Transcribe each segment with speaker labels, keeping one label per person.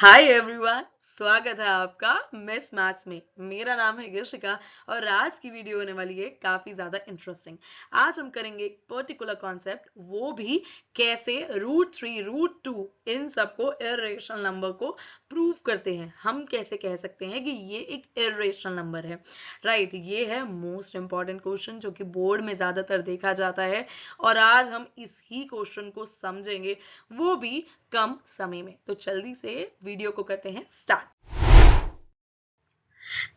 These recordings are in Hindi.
Speaker 1: हाय एवरीवन, स्वागत है आपका मिस मैथ्स में। मेरा नाम है यशिका और आज की वीडियो होने वाली है काफी ज्यादा इंटरेस्टिंग। आज हम करेंगे एक पर्टिकुलर कॉन्सेप्ट, वो भी कैसे √3 √2 इन सबको इर्रेशनल नंबर को प्रूव करते हैं। हम कैसे कह सकते हैं कि ये एक इर्रेशनल नंबर है, राइट। ये है मोस्ट इंपॉर्टेंट क्वेश्चन जो कि बोर्ड में ज्यादातर देखा जाता है और आज हम इसी क्वेश्चन को समझेंगे, वो भी कम समय में। तो जल्दी से वीडियो को करते हैं स्टार्ट।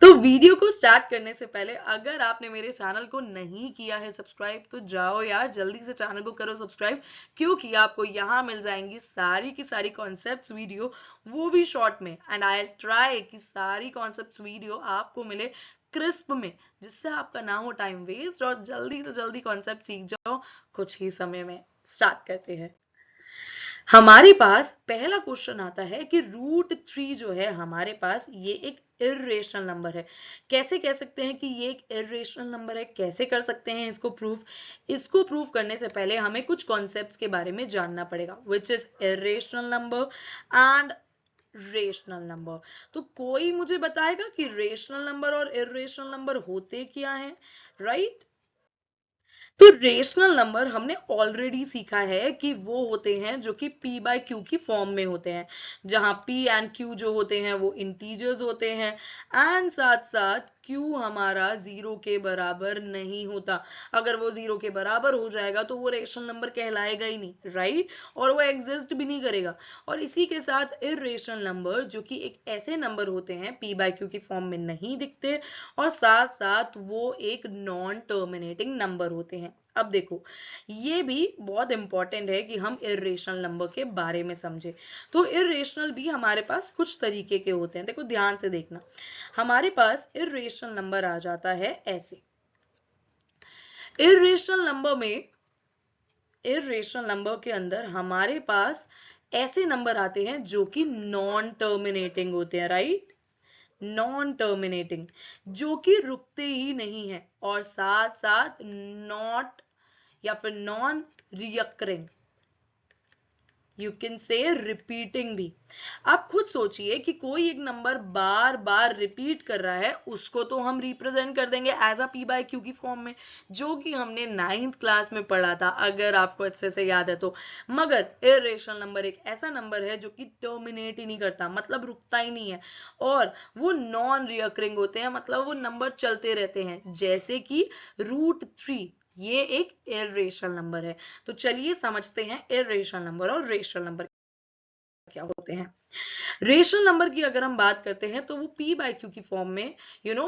Speaker 1: तो वीडियो को स्टार्ट करने से पहले अगर आपने मेरे चैनल को नहीं किया है सब्सक्राइब, तो जाओ यार जल्दी से चैनल को करो सब्सक्राइब, क्योंकि आपको यहाँ मिल जाएंगी सारी की सारी कॉन्सेप्ट्स वीडियो, वो भी शॉर्ट में। एंड आई ट्राई कि सारी कॉन्सेप्ट्स वीडियो आपको मिले क्रिस्प में, जिससे आपका ना हो टाइम वेस्ट और जल्दी से जल्दी कॉन्सेप्ट सीख जाओ कुछ ही समय में। स्टार्ट करते हैं। हमारे पास पहला क्वेश्चन आता है कि √3 जो है हमारे पास, ये एक इर्रेशनल नंबर है। कैसे कह सकते हैं कि ये एक इर्रेशनल नंबर है, कैसे कर सकते हैं इसको प्रूफ करने से पहले हमें कुछ कॉन्सेप्ट्स के बारे में जानना पड़ेगा, which is irrational number and rational number. तो कोई मुझे बताएगा कि रेशनल नंबर और इर्रेशनल नंबर होते क्या हैं, राइट। तो रेशनल नंबर हमने ऑलरेडी सीखा है कि वो होते हैं जो कि p बाय क्यू की फॉर्म में होते हैं, जहां p एंड q जो होते हैं वो इंटीजर्स होते हैं एंड साथ साथ q हमारा 0 के बराबर नहीं होता। अगर वो 0 के बराबर हो जाएगा तो वो रेशनल नंबर कहलाएगा ही नहीं, राइट, और वो एग्जिस्ट भी नहीं करेगा। और इसी के साथ इर्रेशनल नंबर जो कि एक ऐसे नंबर होते हैं p बाय क्यू की फॉर्म में नहीं दिखते और साथ साथ वो एक नॉन टर्मिनेटिंग नंबर होते हैं। अब देखो, ये भी बहुत इंपॉर्टेंट है कि हम इर्रेशनल नंबर के बारे में समझे। तो इर्रेशनल भी हमारे पास कुछ तरीके के होते हैं, देखो ध्यान से देखना। हमारे पास इर्रेशनल नंबर आ जाता है ऐसे। इर्रेशनल नंबर में, इर्रेशनल नंबर के अंदर हमारे पास ऐसे नंबर आते हैं जो कि नॉन टर्मिनेटिंग होते हैं, राइट। नॉन टर्मिनेटिंग, जो कि रुकते ही नहीं है, और साथ साथ नॉट या फिर non recurring, you can say repeating भी। आप खुद सोचिए कि कोई एक नंबर बार बार रिपीट कर रहा है, उसको तो हम रिप्रेजेंट कर देंगे as a p by Q की फॉर्म में, जो कि हमने 9th क्लास में पढ़ा था, अगर आपको अच्छे से याद है तो। मगर इर्रेशनल नंबर एक ऐसा नंबर है जो कि टर्मिनेट ही नहीं करता, मतलब रुकता ही नहीं है, और वो नॉन रियकरिंग होते हैं, मतलब वो नंबर चलते रहते हैं, जैसे कि √3 ये एक इर्रेशनल नंबर है। तो चलिए समझते हैं इर्रेशनल नंबर और रेशनल नंबर क्या होते हैं। रेशनल नंबर की अगर हम बात करते हैं तो वो p बाय क्यू की फॉर्म में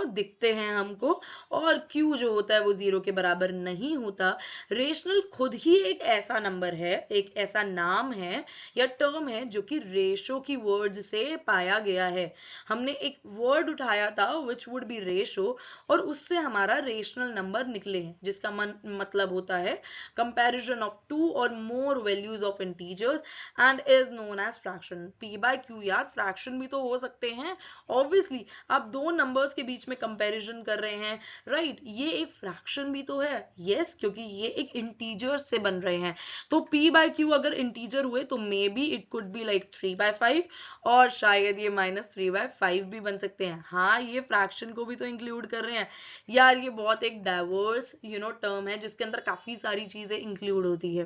Speaker 1: दिखते हैं हमको, और q जो होता है वो 0 के बराबर नहीं होता। रेशनल खुद ही एक ऐसा नंबर है, एक ऐसा नाम है या टर्म है जो कि रेशो की वर्ड्स से पाया गया है। हमने एक वर्ड उठाया था विच वुड बी रेशो, और उससे हमारा रेशनल नंबर निकले हैं, जिसका मतलब होता है कंपैरिजन ऑफ टू और more values of integers and is known as fraction. p by q यार फ्रैक्शन भी तो हो सकते हैं, ऑब्वियसली। आप दो नंबर्स के बीच में कंपैरिजन कर रहे हैं, राइट, ये एक फ्रैक्शन भी तो है, यस, क्योंकि ये एक इंटीजर से बन रहे हैं। तो p बाय क्यू अगर इंटीजर हुए तो may be it could be like 3/5, और शायद ये -3/5 भी बन सकते हैं। हाँ, ये फ्रैक्शन को भी तो इंक्लूड कर रहे हैं यार। ये बहुत एक डाइवर्स टर्म है, जिसके अंदर काफी सारी चीजें इंक्लूड होती है।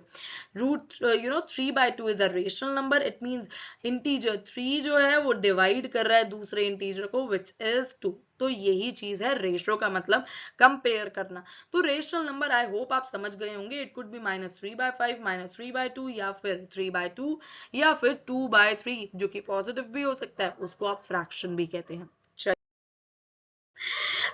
Speaker 1: √3/2 is a rational number, it means integer 3 जो है वो डिवाइड कर रहा है दूसरे इंटीजर को, विच इज 2। तो यही चीज है रेशो का मतलब, कंपेयर करना। तो रेशनल नंबर आई होप आप समझ गए होंगे। इट कुड बी -3/5, -3/2, या फिर 3/2, या फिर 2/3, जो कि पॉजिटिव भी हो सकता है, उसको आप फ्रैक्शन भी कहते हैं।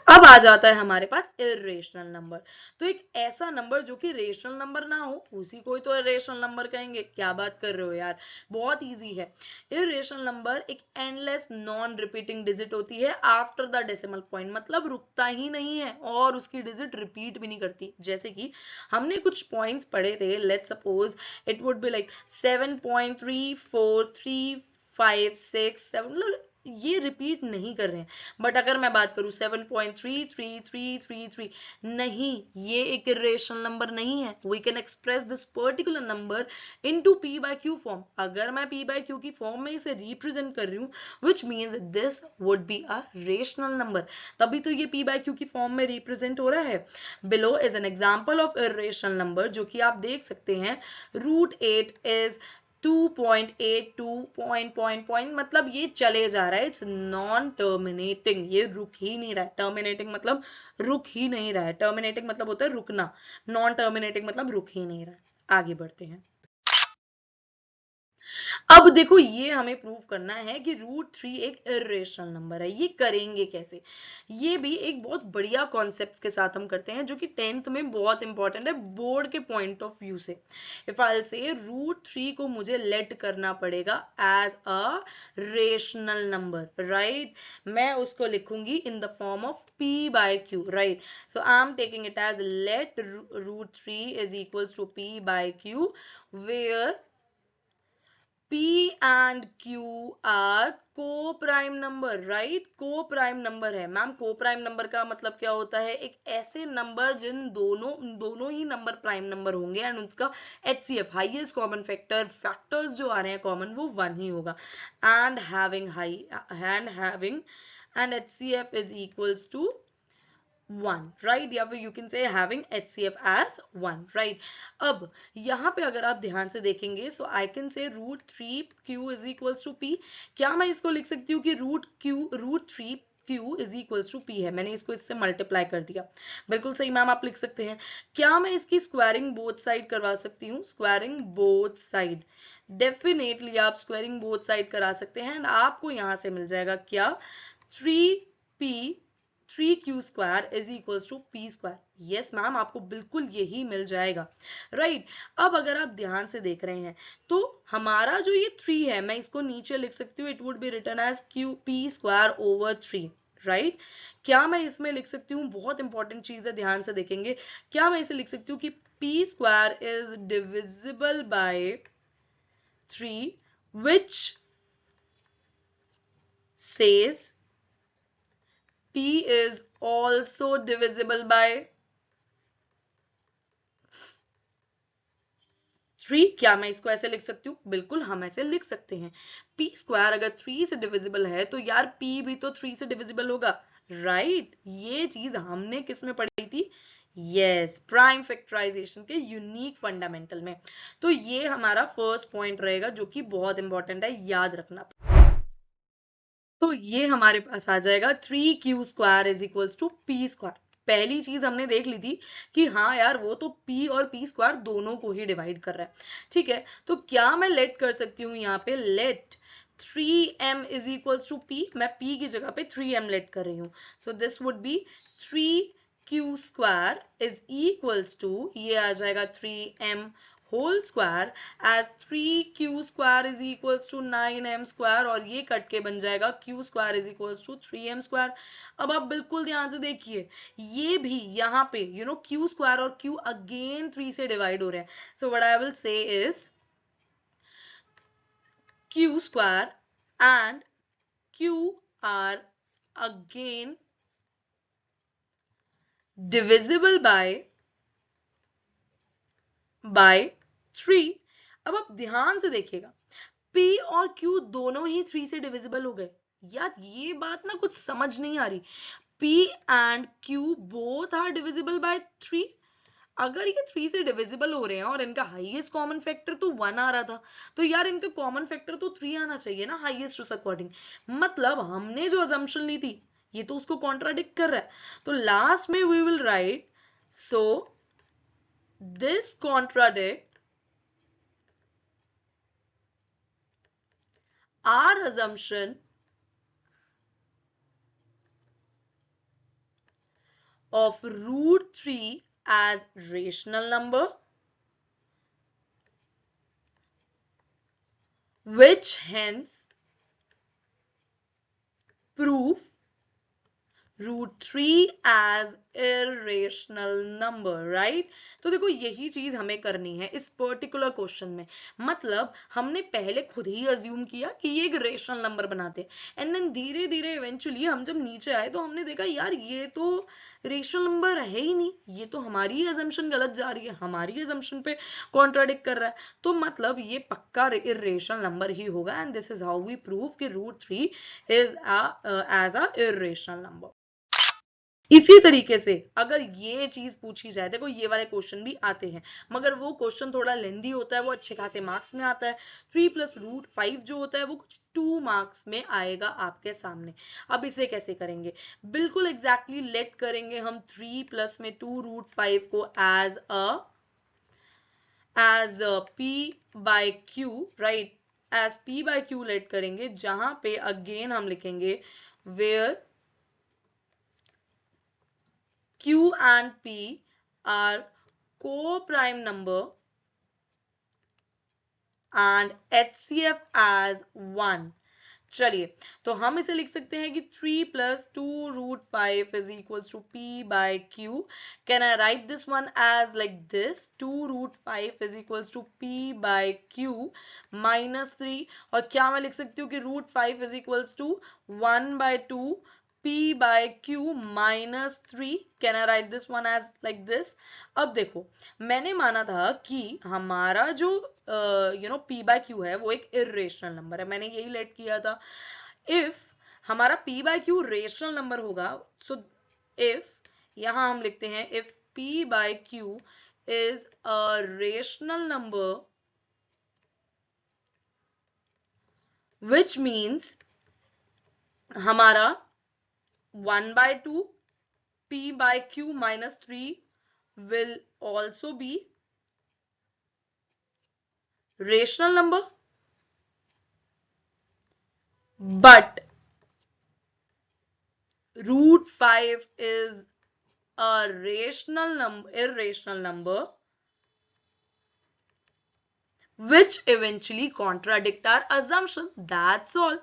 Speaker 1: अब आ जाता है हमारे पास इर्रेशनल नंबर। तो एक ऐसा नंबर जो कि रेशनल नंबर ना हो, उसी को ही तो इर्रेशनल नंबर कहेंगे। क्या बात कर रहे हो यार, बहुत इजी है। इर्रेशनल नंबर एक एंडलेस नॉन रिपीटिंग डिजिट होती है आफ्टर द डेसिमल पॉइंट, मतलब रुकता ही नहीं है और उसकी डिजिट रिपीट भी नहीं करती। जैसे कि हमने कुछ पॉइंट्स पढ़े थे, let's suppose it would be like 7.34356 7, मतलब ये रिपीट नहीं कर रहे हैं। बट अगर मैं बात करूं 7.333333, नहीं, ये एक इरेशनल नंबर नहीं है। We can express this particular number into p by q form. अगर मैं p by q की फॉर्म में इसे रिप्रेजेंट कर रही हूँ, which means this would be a rational number, तभी तो ये p by q की फॉर्म में रिप्रेजेंट हो रहा है। Below is an example of irrational number, जो कि आप देख सकते हैं √8 इज 2.82 मतलब ये चले जा रहा है, इट्स नॉन टर्मिनेटिंग, ये रुक ही नहीं रहा है। टर्मिनेटिंग मतलब रुक ही नहीं रहा है, टर्मिनेटिंग मतलब होता है रुकना, नॉन टर्मिनेटिंग मतलब रुक ही नहीं रहा है। आगे बढ़ते हैं। अब देखो, ये हमें प्रूव करना है कि √3 एक इरेशनल नंबर है। ये करेंगे कैसे? ये भी एक बहुत बढ़िया कॉन्सेप्ट के साथ हम करते हैं, जो कि 10th में बहुत इंपॉर्टेंट है बोर्ड के पॉइंट ऑफ व्यू से। इफ आई से √3 को मुझे लेट करना पड़ेगा as a rational number, right. मैं उसको लिखूंगी in the form of p by q, right. So I am taking it as let √3 is equals to p by q, where P and Q are coprime number, right. Coprime number है मैम। को-प्राइम नंबर का मतलब क्या होता है? एक ऐसे नंबर जिन दोनों ही नंबर प्राइम नंबर होंगे एंड उसका HCF highest common factor, factors जो आ रहे हैं कॉमन, वो 1 ही होगा। And having and HCF is equals to 1, right, या फिर you can say having HCF as 1, right. अब यहाँ पे अगर आप ध्यान से देखेंगे, सो I can say √3q is equals to p। क्या मैं इसको लिख सकती हूँ कि √3q is equals to p है? मैंने इसको इससे मल्टीप्लाई कर दिया। बिल्कुल सही मैम, आप लिख सकते हैं। क्या मैं इसकी स्क्वायरिंग बोथ साइड करवा सकती हूँ? स्क्वायरिंग बोथ साइड, डेफिनेटली आप स्क्वायरिंग बोथ साइड करा सकते हैं एंड आपको यहाँ से मिल जाएगा क्या? 3q square is equals to p square. Yes ma'am, आपको बिल्कुल यही मिल जाएगा, राइट। अब अगर आप ध्यान से देख रहे हैं तो हमारा जो ये 3 है, मैं इसको नीचे लिख सकती हूँ, it would be written as p square over 3, right. क्या मैं इसमें लिख सकती हूँ, बहुत इंपॉर्टेंट चीज है, ध्यान से देखेंगे, क्या मैं इसे लिख सकती हूँ कि p square is divisible by 3, which says p is also divisible by 3? क्या मैं इसको ऐसे लिख सकती हूँ? बिल्कुल हम ऐसे लिख सकते हैं। p स्क्वायर अगर 3 से डिविजिबल है तो यार p भी तो 3 से डिविजिबल होगा, राइट। ये चीज हमने किस में पढ़ी थी? यस, प्राइम फैक्टराइजेशन के यूनिक फंडामेंटल में। तो ये हमारा फर्स्ट पॉइंट रहेगा, जो कि बहुत इंपॉर्टेंट है, याद रखना। तो ये हमारे पास आ जाएगा 3q square is equals to p square. पहली चीज हमने देख ली थी कि हाँ यार, वो तो p और p स्क्वायर दोनों को ही डिवाइड कर रहा है, ठीक है। तो क्या मैं लेट कर सकती हूँ यहाँ पे? Let 3m is equals to p, मैं p की जगह पे 3m लेट कर रही हूँ। So this would be 3q square is equals to, ये आ जाएगा 3m whole square as 3q square is equals to 9m square, और ये कट के बन जाएगा q square is equals to 3m square. अब आप बिल्कुल ध्यान से देखिए, ये भी यहाँ पे q स्क्वायर और q अगेन 3 से डिवाइड हो रहे हैं। So what I will say is q square and q are again divisible by 3। अब आप ध्यान से देखिएगा, p और q दोनों ही 3 से डिविजिबल हो गए। यार ये बात ना कुछ समझ नहीं आ रही। p and q both are divisible by 3। अगर ये 3 से डिविजिबल हो रहे हैं और इनका हाईएस्ट कॉमन फैक्टर तो 1 आ रहा था, तो यार इनका कॉमन फैक्टर तो 3 आना चाहिए ना हाईएस्ट उस अकॉर्डिंग। मतलब हमने जो अजम्पशन ली थी, ये तो उसको कॉन्ट्राडिक्ट कर रहा है। तो लास्ट में we will write, so this contradict our assumption of √3 as rational number, which hence prove √3 as irrational number, right? तो देखो यही चीज हमें करनी है इस पर्टिकुलर क्वेश्चन में। मतलब हमने पहले खुद ही अज्यूम किया कि ये एक रेशनल नंबर बनाते हैं, एंड देन धीरे धीरे इवेंचुअली हम जब नीचे आए तो हमने देखा यार ये तो रेशनल नंबर है ही नहीं, ये तो हमारी ही अजम्पशन गलत जा रही है, हमारी अजम्पशन पे कॉन्ट्राडिक्ट कर रहा है, तो मतलब ये पक्का इर्रेशनल नंबर ही होगा। And this is how we prove कि √3 is as a irrational number. इसी तरीके से अगर ये चीज पूछी जाए, देखो ये वाले क्वेश्चन भी आते हैं मगर वो क्वेश्चन थोड़ा लेंदी होता है, वो अच्छे खासे मार्क्स में आता है। 3 + √5 जो होता है वो कुछ 2 मार्क्स में आएगा आपके सामने। अब इसे कैसे करेंगे, बिल्कुल एग्जैक्टली लेट करेंगे हम 3 में 2√5 को as p/q, right, as p/q late करेंगे, जहां पे अगेन हम लिखेंगे where Q and P are co-prime number and HCF as 1। चलिए तो हम इसे लिख सकते हैं कि 3 + 2√5 is equals to p/q। Can I write this one as like this, 2√5 is equals to p/q -3। और क्या मैं लिख सकती हूँ कि √5 is equals to 1/2 p/q -3। Can I write this one as like this? अब देखो मैंने माना था कि हमारा जो p/q है वो एक इर्रेशनल नंबर है, मैंने यही लेट किया था। इफ हमारा p/q रेशनल नंबर होगा, सो इफ यहां हम लिखते हैं if p/q is a rational number which means हमारा 1/2 p/q -3 will also be rational number, but √5 is a irrational number which eventually contradict our assumption, that's all।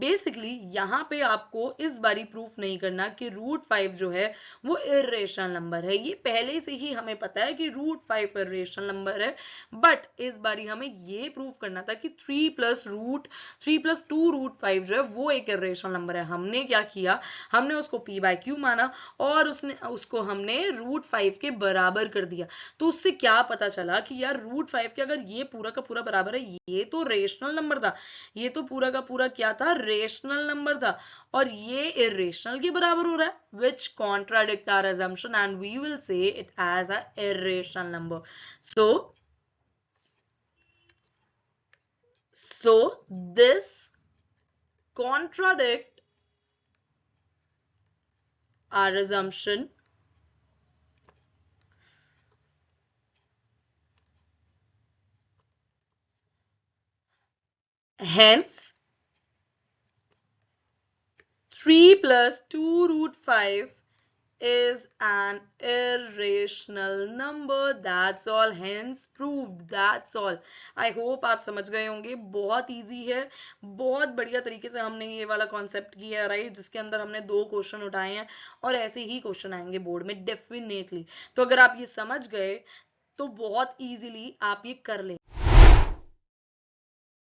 Speaker 1: basically यहाँ पे आपको इस बारी प्रूफ नहीं करना कि √5 जो है वो इर्रेशनल नंबर है, ये पहले से ही हमें पता है कि √5 इर्रेशनल नंबर है, बट इस बारी हमें ये प्रूफ करना था कि 3 + 2√5 जो है वो एक इर्रेशनल नंबर है। हमने क्या किया, हमने उसको p/q माना और उसको हमने √5 के बराबर कर दिया। तो उससे क्या पता चला कि यार √5 के अगर ये पूरा का पूरा बराबर है, ये तो रेशनल नंबर था, ये तो पूरा का पूरा क्या था, रेशनल नंबर था, और ये इर्रेशनल के बराबर हो रहा है, which contradict our assumption and we will say it as a irrational number। so this contradict our assumption, hence 3 + 2√5 is an irrational number, that's all, hence proved, that's all। I hope आप समझ गए होंगे, बहुत इजी है, बहुत बढ़िया तरीके से हमने ये वाला कॉन्सेप्ट किया है, राइट, जिसके अंदर हमने 2 क्वेश्चन उठाए हैं और ऐसे ही क्वेश्चन आएंगे बोर्ड में डेफिनेटली। तो अगर आप ये समझ गए तो बहुत इजीली आप ये कर लेंगे।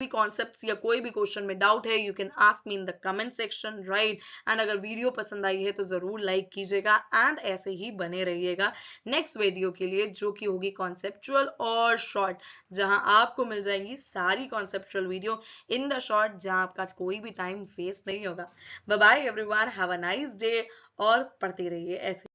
Speaker 1: कॉन्सेप्ट्स या कोई भी क्वेश्चन में डाउट है, you can ask me in the comment section, right. And अगर वीडियो पसंद आई है तो जरूर लाइक कीजिएगा एंड ऐसे ही बने रहिएगा नेक्स्ट वीडियो के लिए, जो कि होगी कॉन्सेप्चुअल और शॉर्ट, जहां आपको मिल जाएंगी सारी conceptual video in the short, जहां आपका कोई भी टाइम वेस्ट नहीं होगा। Bye bye everyone, have a nice day और पढ़ते रहिए ऐसे।